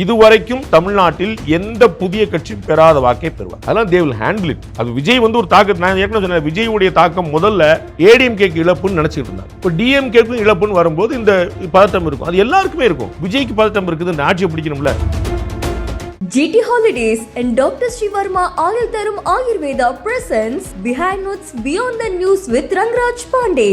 இதுவரைக்கும் தமிழ்நாட்டில் எந்த புதிய கட்சியும் பெறாத வாக்கை பெறுவார். அதெல்லாம் they will handle it. அது விஜய் வந்து ஒரு தாக்கத்தை நான் ஏற்கனவே சொன்னேன். விஜயுடைய தாக்கம் முதல்ல ஏடிஎம்கேக்கு இழப்புன்னு நினைச்சிட்டு இருந்தாங்க. இப்போ டிஎம்கேக்கு இழப்புன்னு வரும்போது இந்த பதட்டம் இருக்கும். அது எல்லாருக்குமே இருக்கும். விஜய்க்கு பதட்டம் இருக்குது, ஆட்சியை பிடிக்கணும்ல. GT Holidays and Dr. Shivarma Ayur Tharum Ayurveda presents Behind What's Beyond the News with Rangraj Pandey,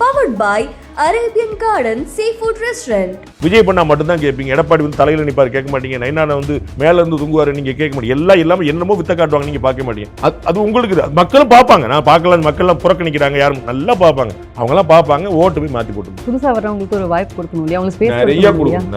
powered by Arabian Garden Seafood Restaurant. Vijay பண்ணா மட்டும் தான் கேட்பீங்க. எடப்பாடி வந்து தலையில நிப்பாரு கேட்க மாட்டீங்க. நைனான வந்து மேல இருந்து தூங்குவாரு நீங்க கேட்க மாட்டீங்க. எல்லாம் இல்லாம என்னமோ வித்த காட்டுவாங்க நீங்க பார்க்க மாட்டீங்க. அது உங்களுக்கு மக்களும் பார்ப்பாங்க. நான் பார்க்கலாம், மக்கள்லாம் புறக்கணிக்கிறாங்க, யாரும் நல்லா பார்ப்பாங்க. அவங்க எல்லாம் பார்ப்பாங்க, ஓட்டு போய் மாத்தி போட்டு புதுசா வரவங்களுக்கு ஒரு வாய்ப்பு கொடுக்கணும் இல்லையா? அவங்க ஸ்பேஸ்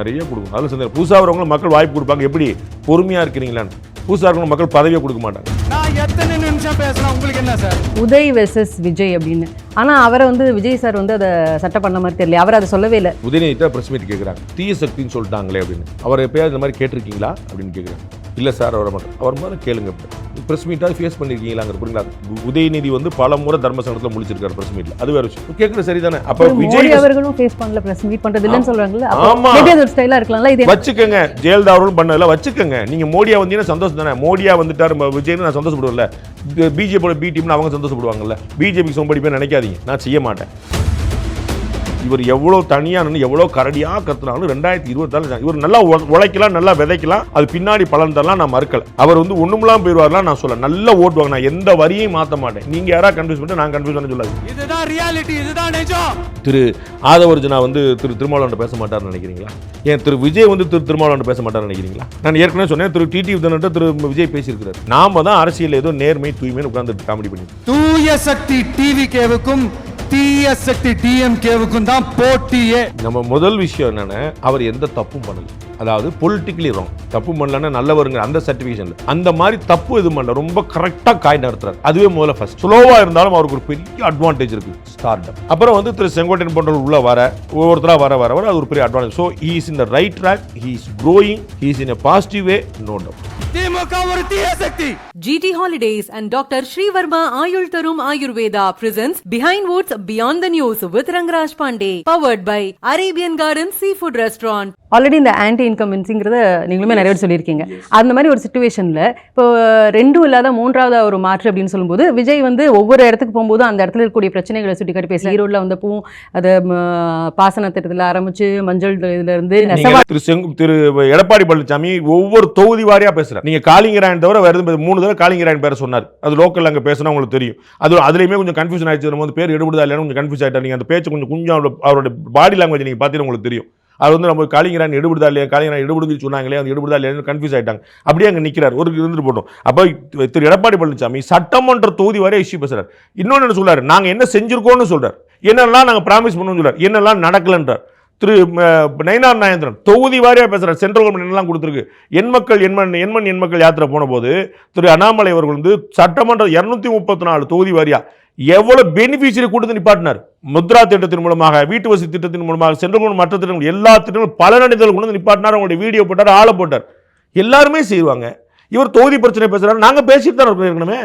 நிறைய கொடுக்கும். அதுல சேர்ந்து புதுசா வரவங்க மக்கள் வாய்ப்பு கொடுப்பாங்க. எப்படி பொறுமையா இருக்கிறீங்களான்னு. புதுசா இருக்கவங்க மக்கள் பதவியை கொடுக்க மாட்டாங்க. நான் எத்தனை நிமிஷம் பேசலாம் உங்களுக்கு என்ன சார்? உதய் வெர்சஸ் விஜய் அப்படின்னு. ஆனா அவரை வந்து விஜய் சார் வந்து அதை சட்டை பண்ண மாதிரி தெரியல. அவர் அதை சொல்லவே இல்லை. உதயநிதிட்ட பிரஸ் மீட் கேட்குறாங்க, தீய சக்தின்னு சொல்லிட்டாங்களே அப்படின்னு. அவர் எப்பயாவது இந்த மாதிரி கேட்டிருக்கீங்களா அப்படின்னு கேட்குறாங்க. இல்லை சார் அவரை மட்டும் அவர் மாதிரி கேளுங்க. பிரஸ் மீட்டாக ஃபேஸ் பண்ணியிருக்கீங்களாங்கிற புரியுங்களா? உதயநிதி வந்து பல முறை தர்மசங்கத்தில் முடிச்சிருக்காரு பிரஸ் மீட்ல. அது வேற விஷயம். கேட்குற சரிதானே? அப்போ விஜய் அவர்களும் ஃபேஸ் பண்ணல, பிரஸ் மீட் பண்றது இல்லைன்னு சொல்றாங்கல்ல. ஆமா, ஒரு ஸ்டைலா இருக்கலாம்ல. இது வச்சுக்கங்க. ஜெயலலிதா அவர்களும் பண்ணல, வச்சுக்கங்க. நீங்க மோடியா வந்தீங்கன்னா சந்தோஷம் தானே. மோடியா வந்துட்டாரு விஜய், நான் சந்தோஷப்படுவேன்ல. பிஜேபியோட பி டீம்னு அவங்க சந்தோஷப்படுவாங்கல்ல. பிஜேபி சோம்படிப்பே நினைக்காதீங்க, நான் செய்ய மாட்டேன். இவர் எவ்வளோ தனியாக எவ்வளோ கரடியாக கத்துனாலும் 2024 இவர் நல்லா உழைக்கலாம், நல்லா விதைக்கலாம், அது பின்னாடி பலன் தரலாம். நான் மறுக்கல. அவர் வந்து ஒண்ணுமெல்லாம் போயிடுவார்லாம் நான் சொல்ல. நல்லா ஓட்டுவாங்க. நான் எந்த வரியும் மாற்ற மாட்டேன். நீங்க யாரா கன்ஃபியூஸ் பண்ணிட்டு நான் கன்ஃபியூஸ் பண்ண சொல்லாது. இதுதான் ரியாலிட்டி, இதுதான் நிஜம். திரு ஆதவர்ஜுனா வந்து திருமாவளவன் பேச மாட்டார்னு நினைக்கிறீங்களா? ஏன் திரு விஜய் வந்து திருமாவளவன் பேச மாட்டார்னு நினைக்கிறீங்களா? நான் ஏற்கனவே சொன்னேன், திரு டிடி விஜயன் திரு விஜய் பேசியிருக்கிறார். நாம தான் அரசியல் ஏதோ நேர்மை தூய்மைன்னு உட்கார்ந்து காமெடி பண்ணி. தூய சக்தி டிவிகேவுக்கும் தீய சக்தி டிஎம்கேவுக்கும் தான் போட்டியே. நம்ம முதல் விஷயம் என்னன்னா, அவர் எந்த தப்பும் பண்ணல. அதாவது பொலிட்டிக்கலி ராங். தப்பு பண்ணலன்னா நல்லவருங்க அந்த சர்டிஃபிகேஷன்ல அந்த மாதிரி தப்பு எதுவும் பண்ணல. ரொம்ப கரெக்டா காய் நடத்துறாரு. அதுவே முதல்ல ஃபர்ஸ்ட். ஸ்லோவா இருந்தாலும் அவருக்கு ஒரு பெரிய அட்வான்டேஜ் இருக்கு, ஸ்டார்ட். அப்புறம் வந்து திரு செங்கோட்டையன் போன்றவர்கள் உள்ள வர ஒவ்வொருத்தரா வர அது ஒரு பெரிய advantage. So he is in the right track, he is growing, he is in a positive way, no doubt. DMK ஒரு தீய சக்தி. GT Holidays and Dr. Shivarma Ayur Tharum Ayurveda presents Behind What's Beyond the News with Rangraj Pandey, powered by Arabian Garden Seafood Restaurant. Already இந்த anti இன்கம்பன்சிங்கிறத நீங்களுமே நிறைய சொல்லியிருக்கீங்க. அந்த மாதிரி ஒரு சிச்சுவேஷன்ல இப்போ ரெண்டும் இல்லாத மூன்றாவது ஒரு மாற்று அப்படின்னு சொல்லும்போது விஜய் வந்து ஒவ்வொரு இடத்துக்கு போகும்போது அந்த இடத்துல இருக்கக்கூடிய பிரச்சனைகளை சுட்டிக்காட்டி பேசி ஈரோடுல வந்தப்பவும் அது பாசன திட்டத்தில் ஆரம்பிச்சு மஞ்சள் இதுல இருந்து திரு எடப்பாடி பழனிசாமி ஒவ்வொரு தொகுதி வாரியா பேசுறாரு. நீங்க காளிங்கராயன் தவிர வேற 3 தடவை காளிங்கராயன் பேரை சொன்னார். அது லோக்கல் அங்க பேசினா உங்களுக்கு தெரியும். அதுலயுமே கொஞ்சம் கன்ஃபியூஷன் ஆயிடுச்சு. நம்ம வந்து பேர் எடுபடுதா இல்லைன்னு கொஞ்சம் கன்ஃபியூஸ் ஆயிட்டாரு. நீங்க அந்த பேச்சு கொஞ்சம் அவரோட பாடி லாங்குவேஜ் நீங்க பார்த்தீங்கன்னா உங்களுக்கு தெரியும். அது வந்து நம்ம காளிங்கராயன் எடுபடுதா இல்லையா, காளிங்கராயன் எடுபடுதுன்னு சொன்னாங்களே, அது எடுபடுதா இல்லையா கன்ஃபியூஸ் ஆயிட்டாங்க. அப்படியே அங்கே நிற்கிறார். ஒரு இருந்துட்டு போட்டோம். அப்போ திரு எடப்பாடி பழனிசாமி சட்டமன்ற தொகுதி வரை இஷ்யூ பேசுறாரு. இன்னொன்று என்ன சொல்றாரு, நாங்கள் என்ன செஞ்சிருக்கோம்னு சொல்றாரு. என்னெல்லாம் நாங்கள் ப்ராமிஸ் பண்ணோம்னு சொல்றாரு. என்னெல்லாம் நடக்கலன்றார். திரு நயினார் நாகேந்திரன் தொகுதி வாரியா பேசுறாரு. சென்ட்ரல் கவர்மெண்ட் என்னெல்லாம் கொடுத்துருக்கு. என் மக்கள் யாத்திரை போன போது திரு அண்ணாமலை அவர்கள் வந்து சட்டமன்ற 234 தொகுதி வாரியா எவ்வளவு பெனிஃபிஷியரி கொடுத்து நிப்பாட்டினார். முத்ரா திட்டத்தின் மூலமாக, வீட்டு வசதி திட்டத்தின் மூலமாக, சென்ட்ரல் கவர்மெண்ட் மற்ற திட்டங்கள் எல்லா திட்டங்களும் பலனடைதல் கொண்டு வந்து நிப்பாட்டினார். அவங்களுடைய வீடியோ போட்டார், ஆளை போட்டார். எல்லாருமே செய்வாங்க. இவர் தொகுதி பிரச்சனை பேசுறாரு. நாங்க பேசிட்டு தான் இருக்கணுமே.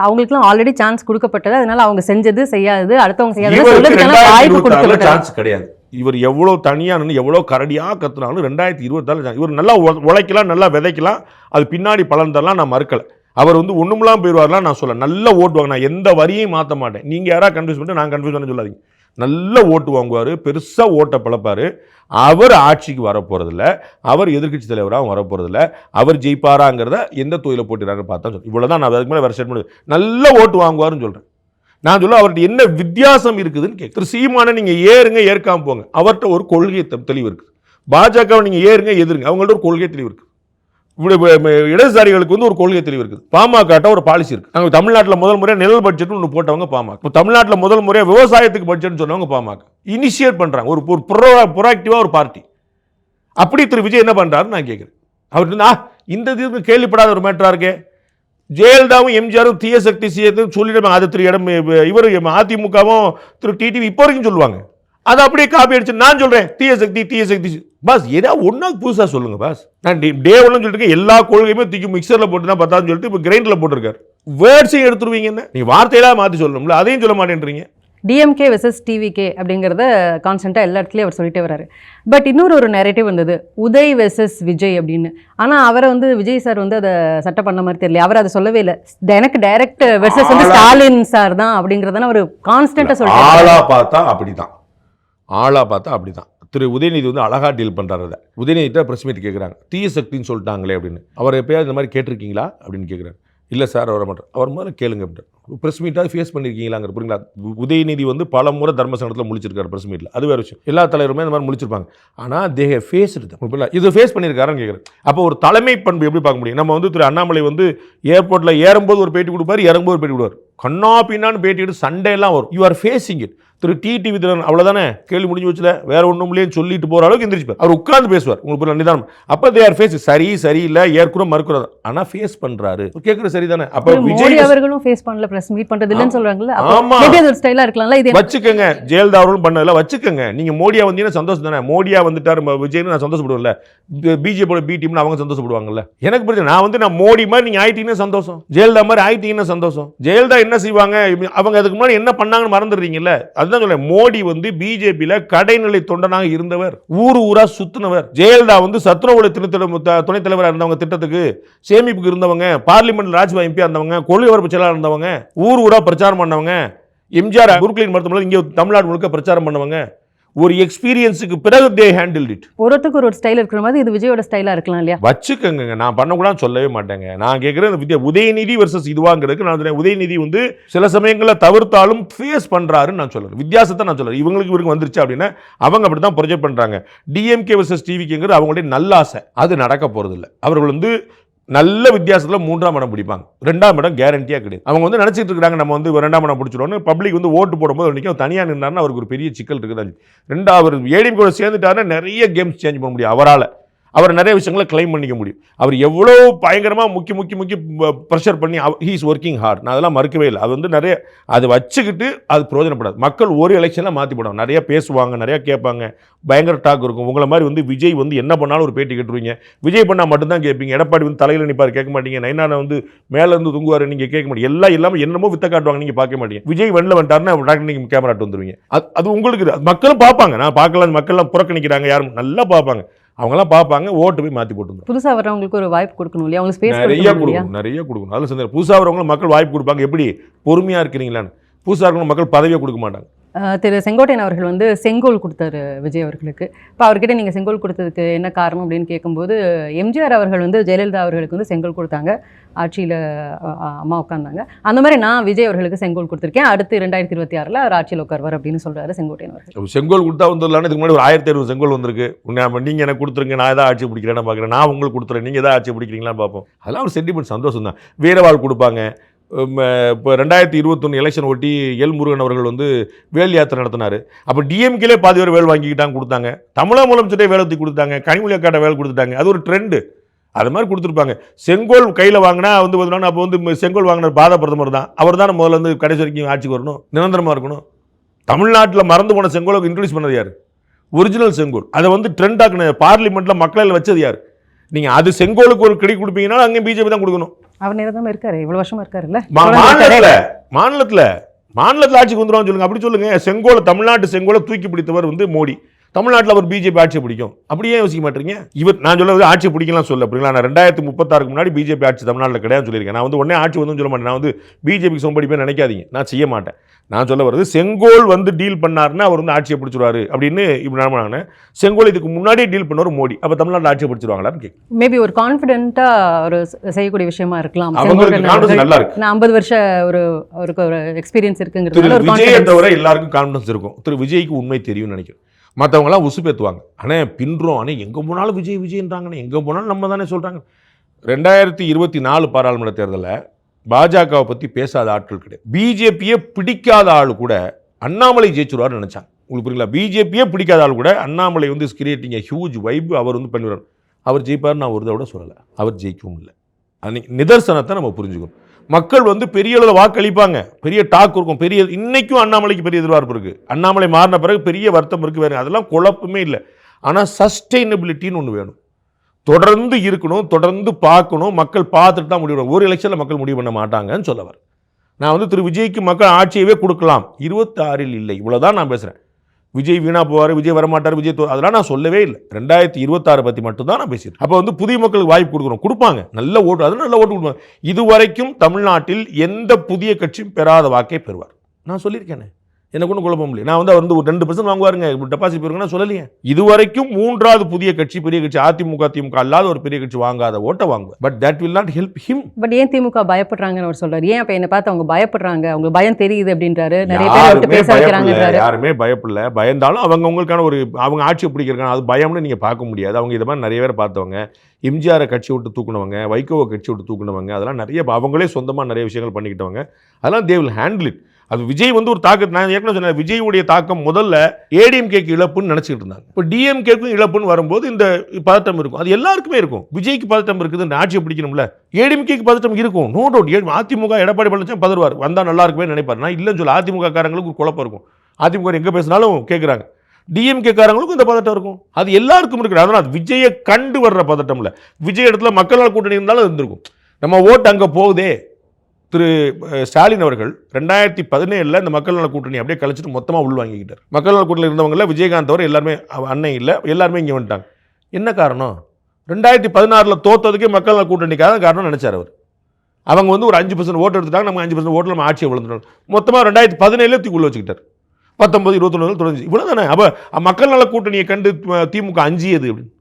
அவங்களுக்குலாம் ஆல்ரெடி சான்ஸ் கொடுக்கப்பட்டது. அதனால அவங்க செஞ்சது செய்யாது, அடுத்தவங்க செய்யாது சான்ஸ் கிடையாது. இவர் எவ்வளவு தனியா நின்று எவ்வளவு கரடியா கத்துனாலும் 2024 இவர் நல்லா உழைக்கலாம், நல்லா விதைக்கலாம், அது பின்னாடி பலன் தரலாம். நான் மறுக்கல. அவர் வந்து ஒண்ணுமெல்லாம் போயிடுவார்லாம் நான் சொல்ல. நல்லா ஓட்டுவாங்க. நான் எந்த வரியும் மாற்ற மாட்டேன். நீங்க யாரா கன்ஃபியூஸ் பண்ணிட்டு நான் கன்ஃபியூஸ் பண்ண சொல்லாதீங்க. நல்ல ஓட்டு வாங்குவார், பெருசா ஓட்டை பிளப்பாரு. அவர் ஆட்சிக்கு வரப்போறதில்ல, அவர் எதிர்கட்சி தலைவராகவும் வரப்போறதில்ல. அவர் ஜெயிப்பாராங்கிறத எந்த தொழில போட்டுறாரு பார்த்தா சொல்லு. இவ்வளவுதான். நான் அதுக்கு மேலே வேற ஸ்டேட் பண்ணுவேன். நல்ல ஓட்டு வாங்குவாருன்னு சொல்றேன். நான் சொல்ல அவர்கிட்ட என்ன வித்தியாசம் இருக்குதுன்னு கேட்க. திரு சீமான நீங்க ஏறுங்க, ஏற்காம போங்க. அவர்கிட்ட ஒரு கொள்கை தெளிவு இருக்கு. பாஜக நீங்க ஏறுங்க, எதிருங்க, அவங்கள்ட்ட ஒரு கொள்கை தெளிவு இருக்கு. இடதுசாரிகளுக்கு வந்து ஒரு கொள்கை தெளிவு இருக்குது. பாமக ஒரு பாலிசி இருக்கு. நாங்கள் தமிழ்நாட்டில் முதல் முறையாக நிழல் பட்ஜெட் ஒன்று போட்டவங்க பாமக. இப்போ தமிழ்நாட்டில் முதல் முறையாக விவசாயத்துக்கு பட்ஜெட் சொன்னவங்க பாமக. இனிஷியேட் பண்றாங்க. ஒரு ப்ரோஆக்டிவா ஒரு பார்ட்டி. அப்படி திரு விஜய் என்ன பண்றாரு நான் கேட்கிறேன். அவர்கிட்ட இந்த இது கேள்விப்படாத ஒரு மேட்டரா இருக்கே. ஜெயலலிதாவும் எம்ஜிஆரும் தீய சக்தி சொல்லிடுவாங்க. அது திரு இவர் அதிமுகவும் திரு டிடிவி இப்போ வரைக்கும் சொல்லுவாங்க. அதை அப்படியே காப்பி அடிச்சு நான் சொல்றேன் தீய சக்தி பாஸ். ஏதாவது ஒன்னா புதுசா சொல்லுங்க பாஸ். நான் டே ஒன்னு சொல்லிட்டு எல்லா கொள்கையுமே தூக்கி மிக்சர்ல போட்டு தான் பத்தான்னு சொல்லிட்டு இப்போ கிரைண்டர்ல போட்டிருக்காரு. வேர்ட்ஸையும் எடுத்துருவீங்க. நீ வார்த்தையெல்லாம் மாத்தி சொல்லணும்ல, அதையும் சொல்ல மாட்டேன்றீங்க. டிஎம்கே வெர்சஸ் டிவிகே அப்படிங்கிறத கான்ஸ்டண்ட்டாக எல்லா இடத்துலையும் அவர் சொல்லிட்டே வராரு. பட் இன்னொரு ஒரு நெரேட்டிவ் வந்தது, உதய் வெர்சஸ் விஜய் அப்படின்னு. ஆனால் அவரை வந்து விஜய் சார் வந்து அதை சட்டை பண்ண மாதிரி தெரியல, அவர் அதை சொல்லவே இல்லை. எனக்கு டைரக்ட் வெர்சஸ் வந்து ஸ்டாலின் சார் தான் அப்படிங்கிறதான அவர் கான்ஸ்டண்ட்டாக சொல்லிட்டு ஆளாக பார்த்தா அப்படிதான் திரு உதயநிதி வந்து அழகா டீல் பண்ணுறாரு. அதை உதயநிதிட்ட ப்ரெஸ் மீட் கேட்குறாங்க, தீய சக்தின்னு சொல்லிட்டாங்களே அப்படின்னு. அவர் எப்பயாவது இந்த மாதிரி கேட்டிருக்கீங்களா அப்படின்னு கேட்குறாரு. இல்லை சார் அவரை மட்டும் அவர் முதல்ல கேளுங்க அப்படின்னு. ப்ரெஸ் மீட்டாக ஃபேஸ் பண்ணியிருக்கீங்களாங்கிற புரியுங்களா. உதயநிதி வந்து பல முறை தர்மசங்கத்தில் முழிச்சிருக்காரு ப்ரெஸ் மீட்டில், அது வேறு விஷயம். எல்லா தலைவருமே இந்த மாதிரி முழிச்சிருப்பாங்க. ஆனால் தேக ஃபேஸ் எடுத்து இது ஃபேஸ் பண்ணியிருக்காருன்னு கேட்குறேன். அப்போ ஒரு தலைமை பண்பு எப்படி பார்க்க முடியும்? நம்ம வந்து திரு அண்ணாமலை வந்து ஏர்போர்ட்டில் ஏறும்போது ஒரு பேட்டி கொடுப்பார், இறங்கும்போது ஒரு பேட்டி கொடுப்பார். கண்ணா பின்னான்னு பேட்டி எடுத்து சண்டையெல்லாம் வரும். You are facing it. Thiru TV திறன் அவ்வளோதானே, கேள்வி முடிஞ்சு வச்சுல வேற ஒன்றும் இல்லையே சொல்லிட்டு போகிற அளவுக்கு எந்திரிச்சுப்பார். அவர் உட்கார்ந்து பேசுவார், உங்களுக்கு நிதானம். அப்போ தே ஆர் ஃபேஸ் சரி இல்லை ஏற்குறோம் மறுக்கிறோம், ஆனால் ஃபேஸ் பண்ணுறாரு. கேட்குறது சரிதானே. அப்போ விஜய் அவர்களும் ஃபேஸ் பண்ணல, ப்ரெஸ் மீட் பண்ணுறது இல்லைன்னு சொல்கிறாங்கல்ல. ஆமா, ஒரு ஸ்டைலாக இருக்கலாம்ல. இது வச்சுக்கோங்க, ஜெயலலிதா அவர்களும் பண்ணல வச்சுக்கோங்க. நீங்கள் மோடியா வந்தீங்கன்னா சந்தோஷம் தானே. மோடியா வந்துட்டார் விஜய்னு நான் சந்தோஷப்படுவேன்ல, பிஜேபியோட பி டீம்னு அவங்க சந்தோஷப்படுவாங்கல்ல. எனக்கு புரியுது. நான் மோடி மாதிரி நீங்கள் ஆயிட்டீங்கன்னா சந்தோஷம், ஜெயலலிதா மாதிரி ஆயிட்டீங்கன்னா சந்தோஷம். ஜெயலலிதா என்ன செய்வாங்க, அவங்க அதுக்கு முன்னாடி என்ன பண்ணாங்கன்னு மறந்துடுறீங்கல்ல. அதுதான் சொல்ல, மோடி வந்து பிஜேபியில கடைநிலை தொண்டனாக இருந்தவர், ஊரா சுத்தினவர். ஜெயலலிதா வந்து சத்துணவு துணைத் தலைவராக இருந்தவங்க, திட்டத்துக்கு சேமிப்புக்கு இருந்தவங்க, பார்லிமெண்ட் ராஜ்யசபா எம்பியா இருந்தவங்க, கொள்கை வரப்பு செயலாளர் இருந்தவங்க, ஊரா பிரச்சாரம் பண்ணவங்க. எம்ஜிஆர் குருக்களின் மருத்துவமனை இங்கே தமிழ்நாடு முழுக்க பிரச்சாரம் பண்ணவங்க. ஒரு எக்ஸ்பீரியன்ஸுக்கு பிறகு தே ஹேண்டில் இட். ஒருத்தருக்கு ஒரு ஸ்டைல் இருக்கிற மாதிரி இது விஜயோட ஸ்டைலா இருக்கலாம் இல்லையா? வச்சுக்கோங்க, நான் பண்ணக்கூடாது சொல்லவே மாட்டேங்க. நான் கேட்குறேன் உதயநிதி வெர்சஸ் இதுவாங்கிறதுக்கு நான் உதயநிதி வந்து சில சமயங்களில் தவிர்த்தாலும் ஃபேஸ் பண்ணுறாருன்னு நான் சொல்லுறேன். வித்தியாசத்தை நான் சொல்லுறேன். இவங்களுக்கு வந்துருச்சு அப்படின்னா அவங்க அப்படி தான் ப்ரொஜெக்ட் பண்ணுறாங்க. டிஎம்கே வெர்சஸ் டிவிக்குங்கிறது அவங்களுடைய நல்ல ஆசை, அது நடக்க போகிறதில்ல. அவர்கள் வந்து நல்ல வித்தியாசத்தில் 3ஆம் இடம் பிடிப்பாங்க, 2ஆம் இடம் கேரண்டியாக கிடையாது. அவங்க வந்து நினச்சிட்டு இருக்காங்க நம்ம வந்து 2ஆம் இடம் பிடிச்சிடுவோம். பப்ளிக் வந்து ஓட்டு போடும்போது நிற்கும், தனியாக நின்றாருன்னா அவருக்கு ஒரு பெரிய சிக்கல் இருக்குது. 2வது ஏடிஎம் கூட சேர்ந்துட்டாருன்னா நிறைய கேம்ஸ் சேஞ்ச் பண்ண முடியும் அவரால். அவர் நிறைய விஷயங்களை கிளைம் பண்ணிக்க முடியும். அவர் எவ்வளோ பயங்கரமாக முக்கி ப்ரெஷர் பண்ணி ஹீ இஸ் ஒர்க்கிங் ஹார்ட், நான் அதெல்லாம் மறுக்கவே இல்லை. அது வந்து நிறைய அது வச்சுக்கிட்டு அது பிரயோஜனப்படாது. மக்கள் ஒரு எலெக்ஷனில் மாற்றி போடுவாங்க, நிறைய பேசுவாங்க, நிறையா கேட்பாங்க, பயங்கர டாக் இருக்கும். உங்களை மாதிரி வந்து விஜய் வந்து என்ன பண்ணாலும் ஒரு பேட்டி கேட்டுருவீங்க, விஜய் பண்ணால் மட்டும்தான் கேட்பீங்க. எடப்பாடி வந்து தலையில் நிற்பார், கேட்க மாட்டீங்க. நைனாரை வந்து மேலேருந்து தூங்குவார், நீங்கள் கேட்க மாட்டீங்க. எல்லாம் இல்லாமல் என்னமோ வித்த காட்டுவாங்க, நீங்கள் பார்க்க மாட்டீங்க. விஜய் வெளில வந்துட்டாருன்னா டாக்டர் நீங்கள் கேமராட்டு வந்துருவீங்க. அது உங்களுக்கு மக்களும் பார்ப்பாங்க. நான் பார்க்கலாம், மக்கள்லாம் புறக்கணிக்கிறாங்க, யாரும் நல்லா பார்ப்பாங்க, அவங்களாம் பார்ப்பாங்க, ஓட்டு போய் மாற்றி போட்டு. புதுசாக வரவங்களுக்கு ஒரு வாய்ப்பு கொடுக்கணும் இல்லையா? அவங்க ஸ்பேஸ் நிறைய கொடுக்கணும். அதில் சந்தேகம். புதுசாக வரவங்களும் மக்கள் வாய்ப்பு கொடுப்பாங்க. எப்படி பொறுமையாக இருக்கிறீங்களான்னு. புதுசாக இருக்கவங்க மக்கள் பதவியை கொடுக்க மாட்டாங்க. திரு செங்கோட்டையன் அவர்கள் வந்து செங்கோல் கொடுத்தாரு விஜய் அவர்களுக்கு. இப்போ அவர்கிட்ட நீங்கள் செங்கோல் கொடுத்ததுக்கு என்ன காரணம் அப்படின்னு கேட்கும்போது, எம்ஜிஆர் அவர்கள் வந்து ஜெயலலிதா அவர்களுக்கு வந்து செங்கோல் கொடுத்தாங்க, ஆட்சியில் அம்மா உட்காந்தாங்க. அந்த மாதிரி நான் விஜய் அவர்களுக்கு செங்கோல் கொடுத்துருக்கேன், அடுத்து 2026 அவர் ஆட்சியில் உட்காருவார் அப்படின்னு சொல்கிறாரு செங்கோட்டையன் அவர்கள். செங்கோல் கொடுத்தா வந்துடலான்னு இதுக்கு முன்னாடி ஒரு 1060 செங்கோல் வந்திருக்கு. நீங்கள் எனக்கு கொடுத்துருங்க, நான் எதாவது ஆட்சி பிடிக்கிறேன்னு பார்க்குறேன், நான் உங்களுக்கு கொடுத்துறேன், நீங்கள் எதாவது ஆட்சி பிடிக்கிறீங்களான்னு பார்ப்போம். அதெல்லாம் ஒரு சென்டிமெண்ட், சந்தோஷம் தான். வீரவாள் கொடுப்பாங்க. இப்போ 2021 எலெக்ஷன் ஒட்டி எல் முருகன் அவர்கள் வந்து வேல் யாத்திரை நடத்தினார். அப்போ டிஎம்கேலே பாதி பேர் வேல் வாங்கிக்கிட்டாங்க, கொடுத்தாங்க. தமிழக முதலமைச்சரே வேலை ஊற்றி கொடுத்தாங்க, கனிமொழி அக்காட்ட வேலை கொடுத்துட்டாங்க. அது ஒரு ட்ரெண்டு, அது மாதிரி கொடுத்துருப்பாங்க. செங்கோல் கையில் வாங்கினா வந்து பார்த்தீங்கன்னா, அப்போ வந்து செங்கோல் வாங்கின பாரத பிரதமர் தான், அவர் தான் முதல்ல வந்து கடைசி வரைக்கும் ஆட்சிக்கு வரணும், நிரந்தரமாக இருக்கணும். தமிழ்நாட்டில் மறந்து போன செங்கோலுக்கு இன்ட்ரடியூஸ் பண்ணது யார்? ஒரிஜினல் செங்கோல். அதை வந்து ட்ரெண்ட் ஆக்குன பார்லிமெண்ட்டில் மக்களில் வச்சது யார்? நீங்கள் அது செங்கோலுக்கு ஒரு கிரெடிட் கொடுப்பீங்கன்னா அங்கே பிஜேபி தான் கொடுக்கணும். அவர் நேரம் இருக்காரு, இவ்வளவு வருஷமா இருக்காருல்ல மாநிலத்தில் ஆட்சிக்கு வந்துடும் சொல்லுங்க, அப்படி சொல்லுங்க. செங்கோலை, தமிழ்நாட்டு செங்கோலை தூக்கி பிடித்தவர் வந்து மோடி. தமிழ்நாட்டில் அவர் பிஜேபி ஆட்சி பிடிக்கும், அப்படியே யோசிக்க மாட்டீங்க. இவர் நான் சொல்ல ஆட்சி பிடிக்கலாம் சொல்ல அப்படிங்களா? நான் 2036 முன்னாடி பிஜேபி ஆட்சி தமிழ்நாட்டில் கிடையாது சொல்லியிருக்கேன். நான் வந்து உடனே ஆட்சி வந்து சொல்ல மாட்டேன். நான் வந்து பிஜேபிக்கு சொம்படிப்பே நினைக்காதீங்க, நான் செய்ய மாட்டேன். நான் சொல்ல வருது, செங்கோல் வந்து டீல் பண்ணாருன்னா அவர் வந்து ஆட்சியை பிடிச்சிருவாரு அப்படின்னு இப்படி நான் செங்கோல் இதுக்கு முன்னாடியே டீல் பண்ணவர் மோடி. அப்போ தமிழ்நாட்டில் ஆட்சியை பிடிச்சிருவாங்களான்னு கேட்கு. மேபி ஒரு கான்ஃபிடென்ட்டாக ஒரு செய்யக்கூடிய விஷயமா இருக்கலாம். அவங்களுக்கு நல்லா இருக்கு, 50 வருஷம் ஒரு எக்ஸ்பீரியன்ஸ் இருக்குங்கிறது. விஜயை தவிர எல்லாருக்கும் கான்ஃபிடன்ஸ் இருக்கும். திரு விஜய்க்கு உண்மை தெரியும்னு நினைக்கிறேன். மற்றவங்களாம் உசுப்பேற்றுவாங்க, ஆனால் பின்றோம், ஆனால் எங்கே போனாலும் விஜய் விஜய்ன்றாங்கண்ணே, எங்கே போனாலும் நம்ம தானே சொல்கிறாங்க. 2024 பாராளுமன்ற தேர்தலில் பாஜகவை பற்றி பேசாத ஆட்கள் கிடையாது. பிஜேபியை பிடிக்காத ஆள் கூட அண்ணாமலை ஜெயிச்சுருவார்னு நினச்சாங்க. உங்களுக்கு புரியுங்களா? பிஜேபியே பிடிக்காத ஆள் கூட அண்ணாமலை வந்து கிரியேட்டிங் எ ஹியூஜ் வைப், அவர் வந்து பண்ணிடுவார். அவர் ஜெயிப்பார் நான் ஒரு தடவை சொல்லலை, அவர் ஜெயிக்கவும் இல்லை. அன்னைக்கு நிதர்சனத்தை நம்ம புரிஞ்சுக்கணும். மக்கள் வந்து பெரிய அளவில் வாக்களிப்பாங்க, பெரிய டாக் இருக்கும், பெரிய இன்னைக்கும் அண்ணாமலைக்கு பெரிய எதிர்பார்ப்பு இருக்குது. அண்ணாமலை மாறின பிறகு பெரிய வருத்தம் இருக்குது, வேறு அதெல்லாம் குழப்பமே இல்லை. ஆனால் சஸ்டெயினபிலிட்டின்னு ஒன்று வேணும், தொடர்ந்து இருக்கணும், தொடர்ந்து பார்க்கணும். மக்கள் பார்த்துட்டு தான் முடிவு. ஒரு எலெக்ஷனில் மக்கள் முடிவு பண்ண மாட்டாங்கன்னு சொல்லவர். நான் வந்து திரு விஜய்க்கு மக்கள் ஆட்சியவே கொடுக்கலாம், 26 இல்லை, இவ்வளோதான் நான் பேசுகிறேன். விஜய் வீணா போவார், விஜய் வரமாட்டார், விஜய் அதெல்லாம் நான் சொல்லவே இல்லை. 2026 பற்றி மட்டும்தான் நான் பேசியிருக்கேன். அப்போ வந்து புதிய மக்களுக்கு வாய்ப்பு கொடுக்குறோம், கொடுப்பாங்க, நல்ல ஓட்டு, அது நல்ல ஓட்டு கொடுப்பாங்க. இதுவரைக்கும் தமிழ்நாட்டில் எந்த புதிய கட்சியும் பெறாத வாக்கை பெறுவார். நான் சொல்லியிருக்கேனே, எனக்கு ஒன்றும் குழப்பம் இல்லை. நான் வந்து அவர் வந்து ஒரு 2% வாங்குவாருங்க, டெபாசிட் போயிருங்கன்னா சொல்லலையே. இதுவரைக்கும் 3வது புதிய கட்சி, பெரிய கட்சி, அதிமுக திமுக அல்லாத ஒரு பெரிய கட்சி வாங்காத ஓட்டை வாங்குவார். But that will not help him. But ஏன் திமுக பயப்படுறாங்கன்னு அவர் சொல்றாரு. ஏன் அப்ப என்ன பார்த்து அவங்க பயப்படுறாங்க, அவங்க பயம் தெரியுது அப்படின்றாரு. நிறைய பேர் விட்டு பேச வைக்கிறாங்கன்றாரு. யாருமே பயப்படல. பயந்தாலும் அவங்க உங்களுக்கான ஒரு அவங்க ஆட்சி பிடிக்கிறாங்க, அது பயம்னு நீங்க பார்க்க முடியாது. அவங்க இதை மாதிரி நிறைய பேர் பார்த்தவங்க, எம்ஜிஆரை கட்சி விட்டு தூக்குனவங்க, வைகோவை கட்சி விட்டு தூக்குனவங்க, அதெல்லாம் நிறைய அவங்களே சொந்தமாக நிறைய விஷயங்கள் பண்ணிக்கிட்டவங்க. அதெல்லாம் தே வில் ஹேண்டில் இட். அது விஜய் வந்து ஒரு தாக்கத்தை, நான் ஏற்கனவே சொன்னேன், விஜயுடைய தாக்கம் முதல்ல ஏடிஎம்கேக்கு இழப்புன்னு நினச்சிக்கிட்டு இருந்தாங்க. இப்போ டிஎம்கேக்கும் இழப்புன்னு வரும்போது இந்த பதட்டம் இருக்கும். அது எல்லாருக்குமே இருக்கும். விஜய்க்கு பதட்டம் இருக்குது, இந்த ஆட்சியை பிடிக்கணும்ல. ஏடிஎம்கேக்கு பதட்டம் இருக்கும், நோ டவுட். அதிமுக எடப்பாடி பழனிசாமி பதறுவார், வந்தால் நல்லா இருக்குமே நினைப்பார். நான் இல்லைன்னு சொல்ல, அதிமுக காரங்களுக்கு ஒரு குழப்பம் இருக்கும். அதிமுக எங்கே பேசினாலும் கேட்குறாங்க. டிஎம்கே காரங்களுக்கும் இந்த பதட்டம் இருக்கும். அது எல்லாருக்கும் இருக்குது. அதனால் அது விஜயை கண்டு வர்ற பதட்டம் இல்லை. விஜய் இடத்துல மக்கள் நல கூட்டணி இருந்தாலும் இருந்திருக்கும். நம்ம ஓட்டு அங்கே போகுதே. திரு ஸ்டாலின் அவர்கள் 2017 இந்த மக்கள் நல கூட்டணி அப்படியே கழிச்சிட்டு மொத்தமாக உள்வாங்கிக்கிட்டார். மக்கள் நல கூட்டணியில் இருந்தவங்கள விஜயகாந்த் அவர் எல்லாருமே அன்னை இல்லை, எல்லாருமே இங்கே வந்துட்டாங்க. என்ன காரணம்? 2016 தோத்ததுக்கே மக்கள் நல கூட்டணிக்காக காரணம் நினைச்சார் அவர். அவங்க வந்து ஒரு 5% ஓட்டு எடுத்துட்டாங்க, நம்ம 5% ஓட்டில் நம்ம ஆட்சியை விழுந்துட்டோம். மொத்தமாக 2017 தூக்கி உள்ள வச்சுக்கிட்டார். 19, 21 தொடர்ந்து இவ்வளோ தானே. அப்போ மக்கள் நல கூட்டணியை கண்டு திமுக அஞ்சியது அப்படின்னு.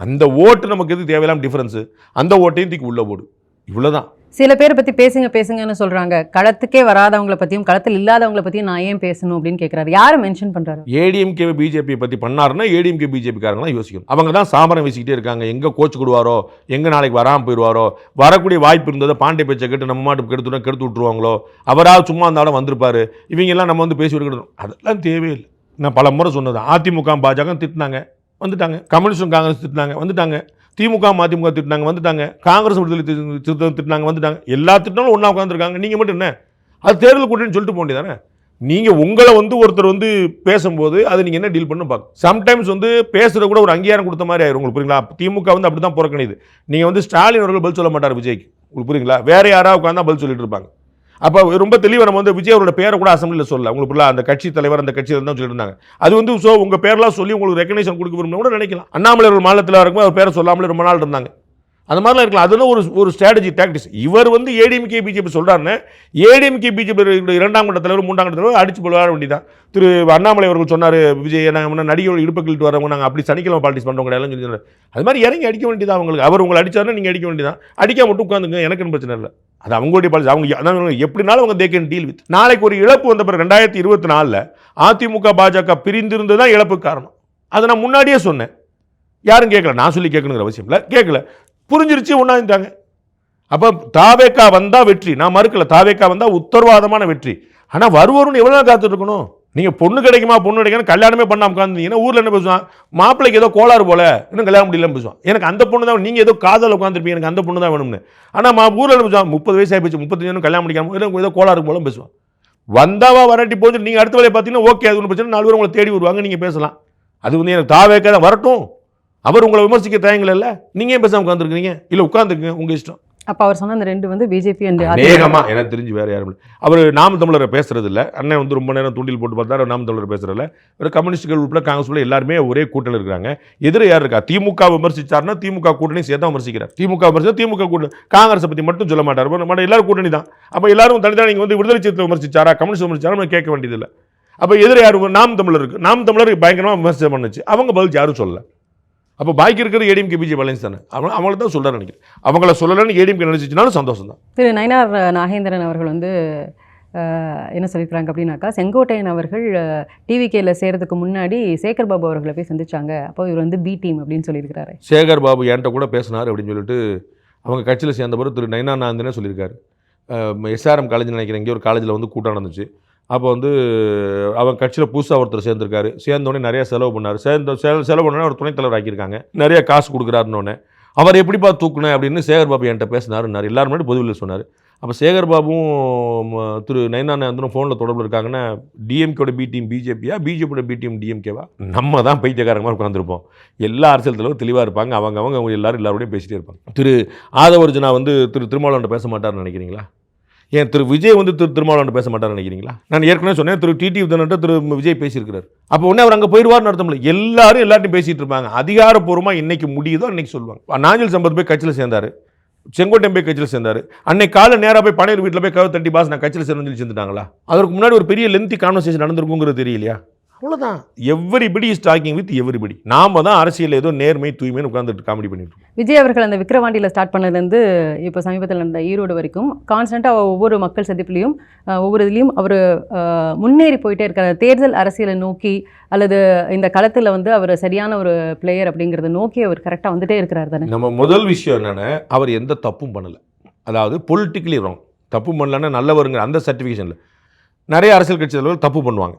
அந்த ஓட்டு நமக்கு எது தேவையில்லாம டிஃபரன்ஸு, அந்த ஓட்டையும் தூக்கி உள்ள போடு, இவ்வளோதான். சில பேரை பற்றி பேசுங்கன்னு சொல்கிறாங்க. களத்துக்கே வராதவங்களை பற்றியும் களத்தில் இல்லாதவங்களை பற்றியும் நான் ஏன் பேசணும் அப்படின்னு கேட்குறாரு. யாரை மென்ஷன் பண்ணுறாரு? ஏடிஎம்கே பிஜேபி பற்றி பண்ணாருன்னா ஏடிஎம்கே பிஜேபிக்காரங்களாம் யோசிக்கணும். அவங்க தான் சாமரம் வீசிக்கிட்டே இருக்காங்க. எங்கே கோச்சு கொடுவாரோ, எங்கே நாளைக்கு வராமல் போயிடுவாரோ, வரக்கூடிய வாய்ப்பு இருந்ததை பாண்டே பேச்சை கேட்டு நம்ம மாட்டுக்கு கெடுத்து விட்டுருவாங்களோ, அவராக சும்மா இருந்தாலும் வந்திருப்பாரு, இவங்கெல்லாம் நம்ம வந்து பேசி விட்டுக்கணும். அதெல்லாம் தேவையில்லை. நான் பல முறை சொன்னது, அதிமுக பாஜக திட்டினாங்க, வந்துட்டாங்க. கம்யூனிஸ்டும் காங்கிரஸ் திட்டினாங்க, வந்துட்டாங்க. திமுக மதிமுக திட்டினாங்க, வந்துட்டாங்க. காங்கிரஸ் விடுதலை திட்டினாங்க, வந்துட்டாங்க. எல்லா திட்டங்களும் ஒன்றா உட்காந்துருக்காங்க. நீங்கள் மட்டும் என்ன அது தேர்தல் கூட்டணின்னு சொல்லிட்டு போக வேண்டியதானே? நீங்கள் உங்களை வந்து ஒருத்தர் வந்து பேசும்போது அது நீங்கள் என்ன டீல் பண்ணு பார்க்க. சம்டைம்ஸ் வந்து பேசுகிற கூட ஒரு அங்கீகாரம் கொடுத்த மாதிரி ஆயிரும். உங்களுக்கு புரியுங்களா? திமுக வந்து அப்படி தான் புறக்கணிது. நீங்கள் வந்து ஸ்டாலின் அவர்கள் பதில் சொல்ல மாட்டார் விஜய்க்கு, உங்களுக்கு புரியுங்களா? வேற யாராவது உட்காந்தா பதில் சொல்லிட்டு இருப்பாங்க. அப்போ ரொம்ப தெளிவாக நம்ம வந்து விஜய் அவரோட பேரை கூட அசம்பிளியில் சொல்லல, உங்களுக்கு புரியல, அந்த கட்சி தலைவர் அந்த கட்சியில் தான் சொல்லிட்டு இருந்தாங்க. அது வந்து ஸோ உங்கள் பேரெலாம் சொல்லி உங்களுக்கு ரெக்கக்னேஷன் கொடுக்க விரும்பினா கூட நினைக்கலாம். அண்ணாமலை ஒரு மாநிலத்தில் இருக்கும்போது அவர் பேரை சொல்லாமலே ரொம்ப நாள் இருந்தாங்க. அந்த மாதிரிலாம் இருக்கலாம். அதெல்லாம் ஒரு ஸ்ட்ராட்டஜி டாக்டிக்ஸ். இவர் வந்து ஏடிஎம்கே பிஜேபி சொல்கிறாருன்னு ஏடிஎம்கே பிஜேபி 2ஆம் கட்ட தலைவர் 3ஆம் கட்ட தலைவர் அடிச்சு விளையாட வேண்டியதான். திரு அண்ணாமலை அவர்கள் சொன்னார், விஜய் நாங்கள் நடிகர்கள் இடுப்பு கிழிட்டு வரவங்க நாங்கள் அப்படி சனிக்கிழமை பாலிடிக்ஸ் பண்ணுறவங்க எல்லாம் சொல்லி சொன்னார். அது மாதிரி இறங்கி அடிக்க வேண்டியதான் அவங்களுக்கு. அவர் உங்களை அடித்தாருன்னா நீங்கள் அடிக்க வேண்டியதான். அடிக்காம மட்டும் உட்காந்துங்க, எனக்கு பிரச்சனை இல்லை. அது அவங்களுடைய பாலிசி. அவங்க எப்படினாலும் அவங்க தே கேன் டீல் வித். நாளைக்கு ஒரு இழப்பு வந்த பிறகு 2024 அதிமுக பாஜக பிரிந்திருந்து தான் இழப்புக்கு காரணம். அதை நான் முன்னாடியே சொன்னேன். யாரும் கேட்கல, நான் சொல்லி கேட்கணுங்கிற அவசியம் இல்லை, கேட்கல, புரிஞ்சிருச்சு, ஒன்றாந்துட்டாங்க. அப்போ தாவேக்கா வந்தால் வெற்றி, நான் மறுக்கல. தாவேக்கா வந்தால் உத்தரவாதமான வெற்றி. ஆனால் வருவருன்னு எவ்வளோ நாள் காத்துட்டு இருக்கணும்? நீங்கள் பொண்ணு கிடைக்குமா பொண்ணு கிடைக்கணும் கல்யாணமே பண்ணாமல் உட்காந்துருந்தீங்கன்னா ஊரில் என்ன பேசுவான்? மாப்பிள்ளைக்கு ஏதோ கோளாறு போல, இன்னும் கல்யாணம் முடியலன்னு பேசுவான். எனக்கு அந்த பொண்ணு தான், நீங்கள் ஏதோ காதல் உட்காந்துருப்பீங்க, எனக்கு அந்த பொண்ணு தான் வேணும்னு. ஆனால் ஊரில் என்ன பேசுவான்? 30 வயசு ஆகிப்போச்சு, 35 கல்யாணம் முடிக்காமல் ஏதோ கோளாறு போல பேசுவான். வந்தாவா வராட்டி போச்சு, நீங்கள் அடுத்த வேலையை பார்த்தீங்கன்னா ஓகே, அது ஒன்று பிரச்சனை, 4 பேர் உங்களை தேடி வருவாங்க, நீங்கள் பேசலாம். அது வந்து எனக்கு தாவேக்கா தான் வரட்டும். அவர் உங்களை விமர்சிக்க தயங்கல இல்லை, நீங்கள் ஏன் பேசாமல் உட்காந்துருக்கீங்க? இல்லை உட்காந்துருக்கீங்க, உங்கள் இஷ்டம். அப்போ அவர் சொன்ன அந்த 2 வந்து பிஜேபி அண்ட் வேகமாக எனக்கு தெரிஞ்சு வேறு யாரும் இல்லை. அவர் நாம் தமிழரை பேசுறது இல்லை. அண்ணன் வந்து ரொம்ப நேரம் தூண்டில் போட்டு பார்த்தாரு, நாம் தமிழர் பேசுறதில்ல. ஒரு கம்யூனிஸ்டுகள் உட்பட காங்கிரஸ் உள்ள எல்லாருமே ஒரே கூட்டத்தில் இருக்கிறாங்க. எதிர யார் இருக்கா? திமுக விமர்சிச்சார்னா திமுக கூட்டணி சேர்த்து விமர்சிக்கிறார். திமுக விமர்சிச்சா திமுக கூட்டணி, காங்கிரஸை பற்றி மட்டும் சொல்ல மாட்டார். மற்ற எல்லாரும் கூட்டணி தான். அப்போ எல்லாரும் தனித்தான். நீங்கள் வந்து விடுதலை சிறுத்தை விமர்சிச்சாரா, கம்யூனிஸ்ட் விமர்சிச்சாரா, நம்ம கேட்க வேண்டியதில்லை. அப்போ எதிர யார்? நாம் தமிழர் இருக்கு. நாம் தமிழர் பயங்கரமாக விமர்சனம் பண்ணுச்சு, அவங்க பதில் யாரும் சொல்லலை. அப்போ பாக்கி இருக்கிறது ஏடிஎம்கே பிஜேபி அலைன்ஸ் தானே. அவங்கள தான் சொல்கிறார் நினைக்கிறேன். அவங்கள சொல்லலைன்னு ஏடிஎம்கே நினைச்சிச்சுனாலும் சந்தோஷம் தான். திரு நயினார் நாகேந்திரன் அவர்கள் வந்து என்ன சொல்லியிருக்கிறாங்க அப்படின்னாக்கா, செங்கோட்டையன் அவர்கள் டிவிகேல சேர்றதுக்கு முன்னாடி சேகர் பாபு அவர்களை போய் சந்திச்சாங்க, அப்போ இவர் வந்து பி டீம் அப்படின்னு சொல்லியிருக்கிறாரு. சேகர் பாபு என்கிட்ட கூட பேசினார் அப்படின்னு சொல்லிட்டு அவங்க கட்சியில் சேர்ந்த பிறகு திரு நயினானந்தனே சொல்லியிருக்காரு. எஸ்ஆர்எம் காலேஜ் நினைக்கிறேன், இங்கே ஒரு காலேஜில் வந்து கூட்டம் நடந்துச்சு. அப்போ வந்து அவங்க கட்சியில் புதுசாக ஒருத்தர் சேர்ந்துருக்காரு. சேர்ந்தோடனே நிறையா செலவு பண்ணார். செலவு பண்ணோடனே அவர் துணைத் தலைவர் ஆக்கியிருக்காங்க. நிறைய காசு கொடுக்குறாருன்னொன்னே அவர் எப்படிப்பா தூக்குனேன் அப்படின்னு சேகர் பாபு என்கிட்ட பேசினாருன்னார். எல்லாரும் முன்னாடி பொதுவில் சொன்னார். அப்போ சேகர் பாபுவும் திரு நயினானந்தனும் ஃபோனில் தொடர்பில் இருக்காங்கன்னா, டிஎம்கேட பி டீம் பிஜேபியா, பிஜேபியோட பி டீம் டிஎம்கேவா? நம்ம தான் பைத்தியக்காரங்க மாதிரி உட்காந்துருப்போம். எல்லா அரசியல் தலைவரும் தெளிவாக இருப்பாங்க. அவங்க எல்லாரோடையும் பேசிகிட்டே இருப்பாங்க. திரு ஆதவர்ஜுனா வந்து திரு திருமாவளவன் பேச மாட்டார்னு நினைக்கிறீங்களா? ஏன் திரு விஜய் வந்து திருமாவளவன் பேச மாட்டார்னு நினைக்கிறீங்களா? நான் ஏற்கனவே சொன்னேன், திரு டிடி விதன்ட்ட திரு விஜய் பேசியிருக்கிறார். அப்போ உடனே அவர் அங்கே போயிடுவார்னு அர்த்தம் இல்லை. எல்லாரும் எல்லாத்தையும் பேசிட்டு இருப்பாங்க. அதிகாரப்பூர்வமாக இன்னைக்கு முடியுதோ அன்னைக்கு சொல்லுவாங்க. நாஞ்சில் சம்பத் போய் கட்சியில் சேர்ந்தார், செங்கோட்டையன் போய் கட்சியில் சேர்ந்தார். அன்னைக்கு காலை நேராக போய் பனையூர் வீட்டில் போய் கவு தட்டி பாஸ் நான் கட்சியில் சேர்ந்து சொல்லி சேர்ந்துட்டாங்களா? அதற்கு முன்னாடி ஒரு பெரிய லென்த்தி கான்வர்சேஷன் நடந்திருக்குங்கிறது தெரியலையா? அவ்வளோதான். Everybody is talking with everybody. நாம தான் அரசியல் ஏதோ நேர்மை தூய்மைன்னு உட்காந்துட்டு காமெடி பண்ணிட்டு இருக்கோம். விஜய் அவர்கள் அந்த விக்கிரவாண்டியில் ஸ்டார்ட் பண்ணதுலேருந்து இப்போ சமீபத்தில் நடந்த ஈரோடு வரைக்கும் கான்ஸ்டண்ட்டாக ஒவ்வொரு மக்கள் சந்திப்புலையும் ஒவ்வொரு இதுலேயும் அவர் முன்னேறி போயிட்டே இருக்கார். தேர்தல் அரசியலை நோக்கி அல்லது இந்த களத்தில் வந்து அவர் சரியான ஒரு பிளேயர் அப்படிங்கிறத நோக்கி அவர் கரெக்டாக வந்துட்டே இருக்கிறார் தானே. நம்ம முதல் விஷயம் என்னென்னா, அவர் எந்த தப்பும் பண்ணலை. அதாவது பொலிட்டிக்கலி ராங். தப்பு பண்ணலன்னா நல்லவருங்கிற அந்த சர்டிஃபிகேஷனில் நிறைய அரசியல் கட்சி தலைவர்கள் தப்பு பண்ணுவாங்க.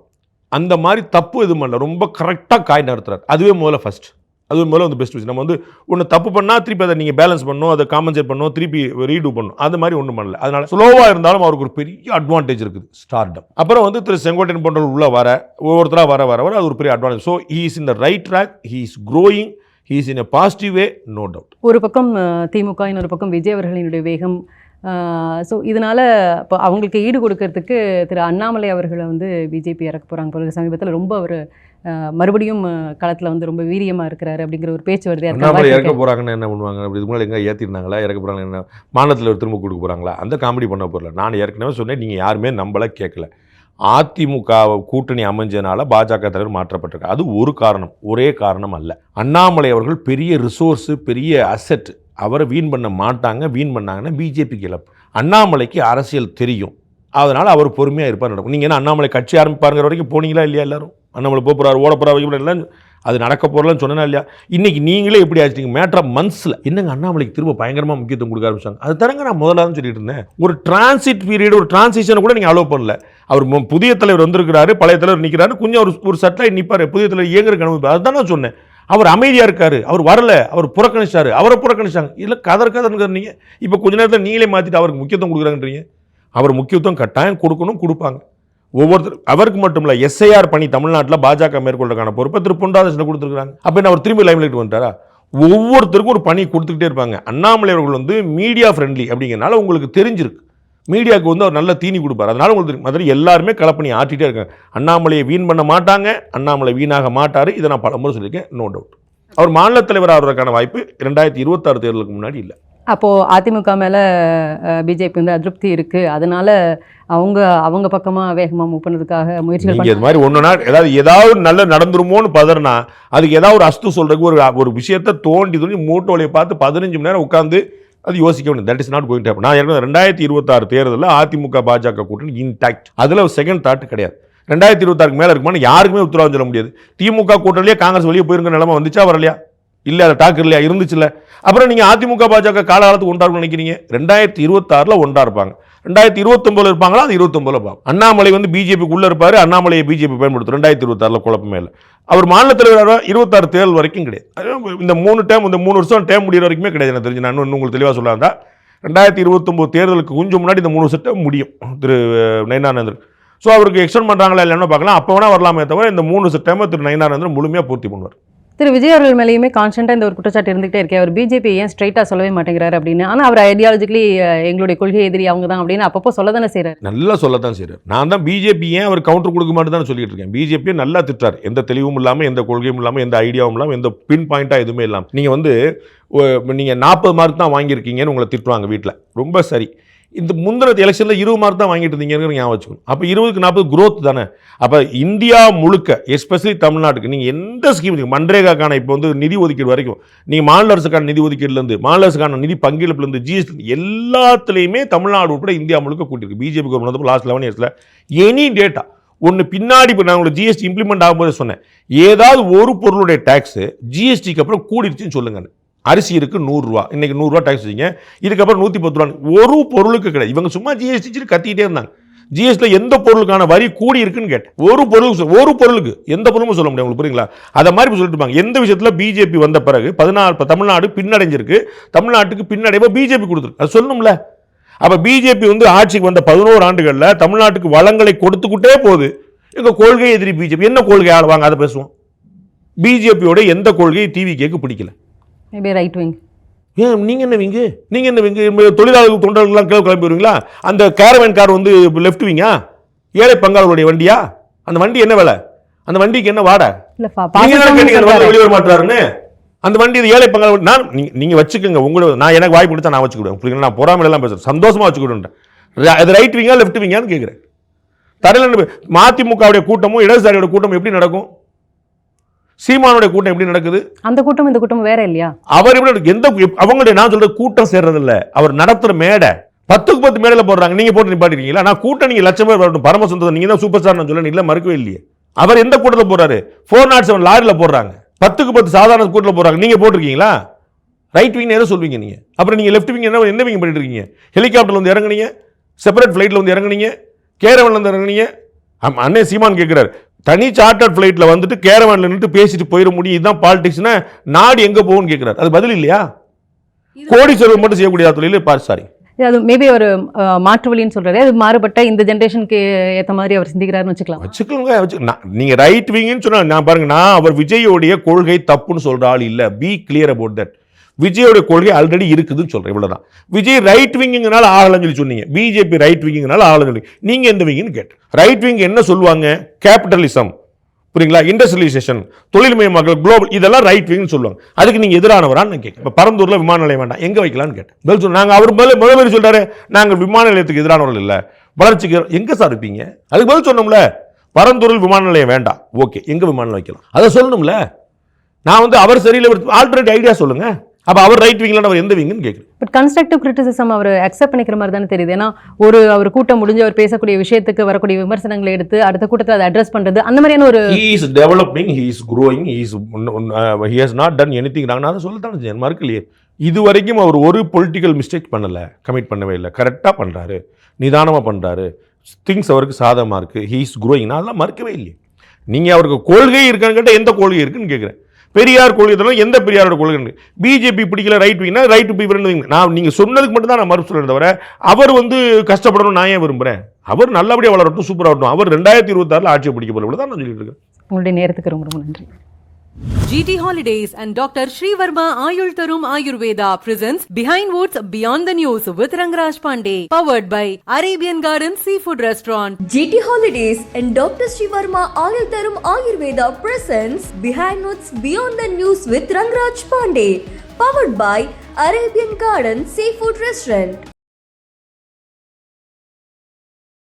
அந்த மாதிரி தப்பு எதுவும் பண்ணல. ரொம்ப கரெக்டாக காய் நடத்துறாரு. அதுவே முதல்ல ஃபஸ்ட். அதுவே முதல்ல வந்து பெஸ்ட் விஷயம். நம்ம வந்து ஒன்று தப்பு பண்ணால் திருப்பி அதை நீங்கள் பேலன்ஸ் பண்ணணும், அதை காம்பன்சேட் பண்ணணும், திருப்பி ரீடூ பண்ணணும். அது மாதிரி ஒன்றும் பண்ணல. அதனால் ஸ்லோவாக இருந்தாலும் அவருக்கு ஒரு பெரிய அட்வான்டேஜ் இருக்குது, ஸ்டார்டம். அப்புறம் வந்து திரு செங்கோட்டையன் போன்றவர் உள்ள வர ஒவ்வொருத்தராக வர அது ஒரு பெரிய advantage. So he is in the right track, he is growing, he is in a positive way, no doubt. ஒரு பக்கம் திமுக, இன்னொரு பக்கம் விஜய் அவர்களினுடைய வேகம். ஸோ இதனால் இப்போ அவங்களுக்கு ஈடு கொடுக்கறதுக்கு திரு அண்ணாமலை அவர்களை வந்து பிஜேபி இறக்க போகிறாங்க போல. சமீபத்தில் ரொம்ப அவர் மறுபடியும் களத்தில் வந்து ரொம்ப வீரியமாக இருக்கிறாரு அப்படிங்கிற ஒரு பேச்சு வருது. அண்ணாமலை இறக்க போகிறாங்கன்னு என்ன பண்ணுவாங்க? அப்படி இதுக்கு முன்னாடி எங்கே ஏற்றிருந்தாங்களா? இறக்க போகிறாங்க என்ன மாநிலத்தில் திரும்ப கொடுக்க போகிறாங்களா? அந்த காமெடி பண்ண போகல. நான் ஏற்கனவே சொன்னேன், நீங்கள் யாருமே நம்மள கேட்கல. அதிமுக கூட்டணி அமைஞ்சனால பாஜக தலைவர் மாற்றப்பட்டிருக்கு. அது ஒரு காரணம், ஒரே காரணம் அல்ல. அண்ணாமலை அவர்கள் பெரிய ரிசோர்ஸு, பெரிய அசெட். அவரை வீண் பண்ண மாட்டாங்க. வீண் பண்ணாங்கன்னா பிஜேபிக்கு இழப்பு. அண்ணாமலைக்கு அரசியல் தெரியும், அதனால் அவர் பொறுமையாக இருப்பார், நடக்கும். நீங்கள் என்ன அண்ணாமலை கட்சி ஆரம்பிப்பாருங்கிற வரைக்கும் போனீங்களா இல்லையா? எல்லாரும் அண்ணாமலை போகிறார், ஓட போகிறார், அது நடக்க போகிறலன்னு சொன்னா இல்லையா? இன்றைக்கி நீங்களே எப்படி ஆச்சுட்டீங்க? மேட்டர் ஆஃப் மந்த்ஸில் என்னங்க அண்ணாமலைக்கு திரும்ப பயங்கரமாக முக்கியத்துவம் கொடுக்க ஆரம்பிச்சாங்க. அது தரங்க நான் முதல்ல தான் சொல்லிட்டு இருந்தேன். ஒரு டிரான்சிட் பீரியட், ஒரு டிரான்சிஷனை கூட நீங்கள் அலோவ் பண்ணல. அவர் புதிய தலைவர் வந்திருக்கிறாரு, பழைய தலைவர் நிற்கிறாரு, கொஞ்சம் ஒரு சட்லாய் நிற்பார், புதிய தலைவர் இயங்குற கனவு. அதுதான் நான் சொன்னேன். அவர் அமைதியாக இருக்காரு, அவர் வரல, அவர் புறக்கணிச்சாரு, அவரை புறக்கணிச்சாங்க. இல்லை கதற்கதன்னு நீங்கள் இப்போ கொஞ்ச நேரத்தில் நீங்களே மாற்றிட்டு அவருக்கு முக்கியத்துவம் கொடுக்குறாங்கன்றீங்க. அவர் முக்கியத்துவம் கட்டாயம் கொடுக்கணும், கொடுப்பாங்க. ஒவ்வொருத்தர் அவருக்கு மட்டும் இல்லை, எஸ்ஐஆர் பணி தமிழ்நாட்டில் பாஜக மேற்கொள்றதுக்கான பொறுப்பை திரு பொன்ராதாகிருஷ்ணன் கொடுத்துருக்காங்க. அப்போ என்ன அவர் திரும்பி லைம்லைட் வந்துட்டாரா? ஒவ்வொருத்தருக்கும் ஒரு பணி கொடுத்துக்கிட்டே இருப்பாங்க. அண்ணாமலை அவர்கள் வந்து மீடியா ஃப்ரெண்ட்லி அப்படிங்கிறனால உங்களுக்கு தெரிஞ்சிருக்கு, மீடியாவுக்கு வந்து அவர் நல்ல தீனி கொடுப்பார். அதனால உங்களுக்கு தெரியும். மாதிரி எல்லாருமே களப்பணி ஆட்டிகிட்டே இருக்காங்க. அண்ணாமலையை வீண் பண்ண மாட்டாங்க, அண்ணாமலை வீணாக மாட்டார். இதை நான் பல முறை சொல்லியிருக்கேன், நோ டவுட். அவர் மாநில தலைவர் ஆகிறதுக்கான வாய்ப்பு 2026 தேர்தலுக்கு முன்னாடி இல்லை. அப்போது அதிமுக மேலே பிஜேபி வந்து அதிருப்தி இருக்குது, அதனால அவங்க பக்கமாக வேகமாக மூவ் பண்ணுறதுக்காக முயற்சிகள். இது மாதிரி ஒன்றுனா ஏதாவது நல்ல நடந்துருமோன்னு பதறனா அதுக்கு ஏதாவது ஒரு அஸ்து சொல்கிறதுக்கு ஒரு விஷயத்தை தோண்டி மூட்டோலையை பார்த்து 15 மணி நேரம் உட்காந்து அது யோசிக்க வேண்டியது. That is not going to happen. நான் 2026 தேர்தலில் அதிமுக பாஜக கூட்டணி இன்டாக்ட். அதில் ஒரு செகண்ட் தாட் கிடையாது. 2026 மேலே இருக்குமான்னு யாருக்குமே உத்தரவாதம் சொல்ல முடியாது. திமுக கூட்டணியே காங்கிரஸ் வெளியே போயிருக்க நிலைமை வந்துச்சா வரலையா? இல்லை, அதை டாக்கு இல்லையா? இருந்துச்சு இல்லை. அப்புறம் நீங்கள் அதிமுக பாஜக காலகாலத்துக்கு ஒன்றா நினைக்கிறீங்க. 2026 ஒன்றா இருப்பாங்க, 2029 இருப்பாங்களா? அது 29 பார்ப்போம். அண்ணாமலை வந்து பிஜேபிக்கு உள்ள இருப்பாரு, அண்ணாமலையை பிஜேபி பயன்படுத்தும். 2026 குழப்பமே இல்லை. அவர் மாநில தலைவர் 26 தேர்தல் வரைக்கும் கிடையாது. இந்த 3 வருஷம் டேம் முடிகிற வரைக்குமே கிடையாது. எனக்கு தெரிஞ்சு நான் இன்னும் உங்களுக்கு தெளிவாக சொல்லாந்தா 2029 தேர்தலுக்கு கொஞ்சம் முன்னாடி இந்த 3 வருஷம் டேம் முடியும் திரு நயினானந்தர். ஸோ அவருக்கு எக்ஸ்டெண்ட் பண்ணுறாங்களா இல்லைன்னு பார்க்கலாம். அப்போ வேணா வரலாமே தவிர இந்த 3 வருஷம் டேமை திரு நயினானந்தர் முழுமையாக பூர்த்தி பண்ணுவார். திரு விஜய் அவர்கள் மேலேயுமே கான்ஸ்டன்ட்டாக இந்த ஒரு குற்றச்சாட்டு இருந்துகிட்டே இருக்கே, அவர் பிஜேபி ஏன் ஸ்ட்ரைட்டாக சொல்லவே மாட்டேங்கிறாரு அப்படின்னு. ஆனால் அவர் ஐடியாலஜிக்கலி எங்களுடைய கொள்கை எதிரி அவங்க தான் அப்படின்னு அப்பப்போ சொல்ல தானே செய்கிறார். நல்லா சொல்ல தான் செய்கிறார். நான் தான் பிஜேபி ஏன் அவர் கவுண்டர் கொடுக்க மாட்டேன்னு தானே சொல்லிட்டு இருக்கேன். பிஜேபியை நல்லா திட்டார், எந்த தெளிவும் இல்லாமல், எந்த கொள்கையும் இல்லாமல், எந்த ஐடியாவும் இல்லாமல், எந்த பின் பாயிண்ட்டாக எதுவுமே இல்லாமல். நீங்கள் வந்து நீங்கள் 40 மார்க் தான் வாங்கியிருக்கீங்கன்னு உங்களை திட்டுவாங்க வீட்டில். ரொம்ப சரி. இந்த முந்தின எலெக்ஷனில் 20 மார்க் தான் வாங்கிட்டு இருந்தீங்கன்னு ஞாபகம் வச்சுக்கணும். அப்போ 20க்கு 40 growth தானே. அப்போ இந்தியா முழுக்க எஸ்பெஷலி தமிழ்நாட்டுக்கு நீங்கள் எந்த ஸ்கீம் மன்ரேகாக்கான இப்போ வந்து நிதி ஒதுக்கீடு வரைக்கும், நீங்கள் மாநில அரசுக்கான நிதி ஒதுக்கீடுலேருந்து, மாநில அரசுக்கான நிதி பங்கீடுலேருந்து, ஜிஎஸ்டி எல்லாத்துலேயுமே தமிழ்நாடு உட்பட இந்தியா முழுக்க கூட்டியிருக்கு. பிஜேபி கவர்மெண்ட் லாஸ்ட் 11 இயர்ஸில் எனி டேட்டா ஒன்று பின்னாடி இப்போ நான் உங்களுக்கு ஜிஎஸ்டி இம்ப்ளிமெண்ட் ஆகும்போது சொன்னேன், ஏதாவது ஒரு பொருளுடைய டேக்ஸு ஜிஎஸ்டிக்கு அப்புறம் கூடிடுச்சுன்னு சொல்லுங்கன்னு. அரிசி இருக்குது 100 ரூபா, இன்றைக்கி 100 ரூபா டேக்ஸ் வச்சிங்க, இதுக்கப்புறம் 110 ரூபா. ஒரு பொருளுக்கு கிடையாது. இவங்க சும்மா ஜிஎஸ்டி கத்திக்கிட்டே இருந்தாங்க. ஜிஎஸ்டியில் எந்த பொருளுக்கான வரி கூடி இருக்குன்னு கேட்டேன். ஒரு பொருளுக்கு எந்த பொருளும் சொல்ல முடியும் உங்களுக்கு, புரியுங்களா? அதை மாதிரி சொல்லிட்டு இருப்பாங்க. எந்த விஷயத்தில் பிஜேபி வந்த பிறகு 14 தமிழ்நாடு பின்னடைஞ்சிருக்கு, தமிழ்நாட்டுக்கு பின்னடைவை பிஜேபி கொடுத்துருக்கு, அது சொல்லணும்ல. அப்போ பிஜேபி வந்து ஆட்சிக்கு வந்த 11 ஆண்டுகளில் தமிழ்நாட்டுக்கு வளங்களை கொடுத்துக்கிட்டே போகுது. எங்கள் கொள்கை எதிரி பிஜேபி. என்ன கொள்கை ஆளுவாங்க அதை பேசுவோம். பிஜேபியோட எந்த கொள்கையை டிவி கேட்க பிடிக்கல. Maybe right wing. ஏன் நீங்கள் என்ன விங்கு, நீங்கள் என்ன விங்கு? தொழிலாளர்கள் தொண்டர்கள்லாம் கிளம்பி வருவீங்களா? அந்த கேரவேன் கார் வந்து லெஃப்ட் விங்கா? ஏழை பங்காளர்களுடைய வண்டியா? அந்த வண்டி என்ன வேலை? அந்த வண்டிக்கு என்ன வாடை? வெளியே வர மாட்டாருன்னு அந்த வண்டி ஏழை பங்காளர். நான் நீங்க வச்சுக்கோங்க, உங்களோட நான் எனக்கு வாய்ப்பு கொடுத்தா நான் வச்சுக்கிடுவேன். நான் பொறாமையெல்லாம் பேசுறேன், சந்தோஷமா வச்சுக்கிடுவேன். அது ரைட் விங்கா லெஃப்ட் விங்கான்னு கேட்குறேன். தரையில் மதிமுகவுடைய கூட்டமும் இடதுசாரியோட கூட்டமும் எப்படி நடக்கும்? சீமானுடைய கூட்டம் எப்படி நடக்குது? அந்த கூட்டம் இந்த கூட்டம் வேற இல்லையா? அவர் எப்படி எந்த அவங்களுடைய நான் சொல்றது கூட்டம் சேர்றது இல்ல, அவர் நடத்துற மேடை 10க்கு 10 மேடையில் போடுறாங்க. நீங்க போட்டு நிப்பாட்டிருக்கீங்களா? நான் கூட்டம் நீங்க லட்சம் பேர் வரட்டும், பரமசுந்தரம் நீங்க தான் சூப்பர் ஸ்டார் நான் சொல்ல இல்ல, மறுக்கவே இல்லையே. அவர் எந்த கூட்டத்தில் போறாரு? 407 லாரியில் போடுறாங்க, 10க்கு 10 சாதாரண கூட்டத்தில் போடுறாங்க. நீங்க போட்டிருக்கீங்களா? ரைட் விங் எதை சொல்வீங்க நீங்க? அப்புறம் நீங்க லெஃப்ட் விங் என்ன விங் பண்ணிட்டு இருக்கீங்க? ஹெலிகாப்டர்ல வந்து இறங்குனீங்க, செப்பரேட் ஃபிளைட்ல வந்து இறங்குனீங்க, கேரவன்ல வந்து இறங்குனீங்க. அண்ணே சீமான் கேட்கிறாரு, தனி சார்ட்டர்ட் ஃபிளைட்ல வந்துட்டு கேரவன்ல நின்று பேசிட்டு போயிட முடியும், இதுதான் பாலிடிக்ஸ்னா நாடு எங்க போகும்னு கேட்கிறாரு. அது பதில் இல்லையா? கோடீஸ்வரர் மட்டும் செய்யக்கூடிய தொழில் சாரி, அது மேபி ஒரு மாற்று வழின்னு சொல்றாரு. அது மாறுபட்ட இந்த ஜெனரேஷனுக்கு ஏற்ற மாதிரி அவர் சிந்திக்கிறாருன்னு வச்சுக்கலாம். நீங்க ரைட் விங்னு சொன்னா நான் பாருங்க, நான் அவர் விஜயோடைய கொள்கை தப்புன்னு சொல்ற ஆள் இல்ல. B clear about that. விஜயோட கொள்கை ஆல்ரெடி இருக்குதுன்னு சொல்றேன், இவ்வளவுதான். விஜய் ரைட் விங்னால ஆகலன்னு சொல்லி சொன்னீங்க, பிஜேபி ரைட் விங்னால ஆகலன்னு சொல்லி நீங்க எந்த விங்னு கேட்டு. ரைட் விங் என்ன சொல்லுவாங்க? கேபிட்டலிசம், புரியுங்களா, இண்டஸ்ட்ரியலைசேஷன், தொழில்மயமாக்கல், குளோபல், இதெல்லாம் ரைட் விங்னு சொல்லுவாங்க. அதுக்கு நீங்க எதிரானவரான்னு நான் கேட்க. பரந்தூர்ல விமான நிலையம் வேண்டாம், எங்க வைக்கலாம்னு கேட்டேன். பதில் சொல்லுங்க. நாங்க அவர் முதல்வர் சொல்றாரு, நாங்கள் விமான நிலையத்துக்கு எதிரானவர்கள் இல்ல, வளர்ச்சிக்கு. எங்க சார் இருப்பீங்க? அதுக்கு பதில் சொன்னோம்ல, பரந்தூரில் விமான நிலையம் வேண்டாம், ஓகே, எங்க விமான நிலையம் வைக்கலாம் அதை சொல்லணும்ல. நான் வந்து அவர் சரியில்லை, ஆல்டர்னேட் ஐடியா சொல்லுங்க. அப்ப அவர் ரைட் விங்ல அவர் எந்த விங்னு கேக்குறேன். பட் கன்ஸ்ட்ரக்டிவ் கிரிட்டிசிசம் அவர் அக்செப்ட் பண்ணிக்கிற மாதிரி தானே தெரியுது. ஏன்னா அவர் கூட்டம் முடிஞ்சு அவர் பேசக்கூடிய விஷயத்துக்கு வரக்கூடிய விமர்சனங்களை எடுத்து அடுத்த கூட்டத்தில் அதை அட்ரஸ் பண்றது, அந்த மாதிரியான ஒரு he is developing, he is growing, he has not done anything wrong. நான் சொல்லத்தான் செஞ்சேன், மறுக்கலையே. இது வரைக்கும் அவர் ஒரு பொலிட்டிக்கல் மிஸ்டேக் பண்ணல, கமிட் பண்ணவே இல்லை, கரெக்டாக பண்றாரு, நிதானமாக பண்றாரு, திங்ஸ் அவருக்கு சாதகமாக இருக்கு, he is growing. நான் அதெல்லாம் மறுக்கவே இல்லையே. நீங்க அவருக்கு கொள்கை இருக்கான்னு கேட்டால் எந்த கொள்கை இருக்குன்னு கேட்குறேன். பெரியார் கொள்கை தரலாம், எந்த பெரியாரோட கொள்கை? பிஜேபி பிடிக்கல ரைட் விங்னா ரைட் டு பி ஃப்ரெண்ட். நான் நீங்க சொன்னதுக்கு மட்டும் தான் நான் மறுப்பு சொல்றேன் தவிர அவர் வந்து கஷ்டப்படணும் நான் ஏன் விரும்புறேன்? அவர் நல்லபடியாக வளரட்டும், சூப்பராகட்டும். அவர் 2026 ஆட்சியை பிடிக்க போல தான் நான் சொல்லிட்டு இருக்கேன். உங்களுடைய நேரத்துக்கு ரொம்ப ரொம்ப நன்றி. GT Holidays and Dr. Sri Varma Ayul Tarum Ayurveda presents Behind Woods Beyond the News with Rangraj Pandey, powered by Arabian Gardens Seafood Restaurant. GT Holidays and Dr. Sri Varma Ayul Tarum Ayurveda presents Behind Woods Beyond the News with Rangraj Pandey, powered by Arabian Gardens Seafood Restaurant.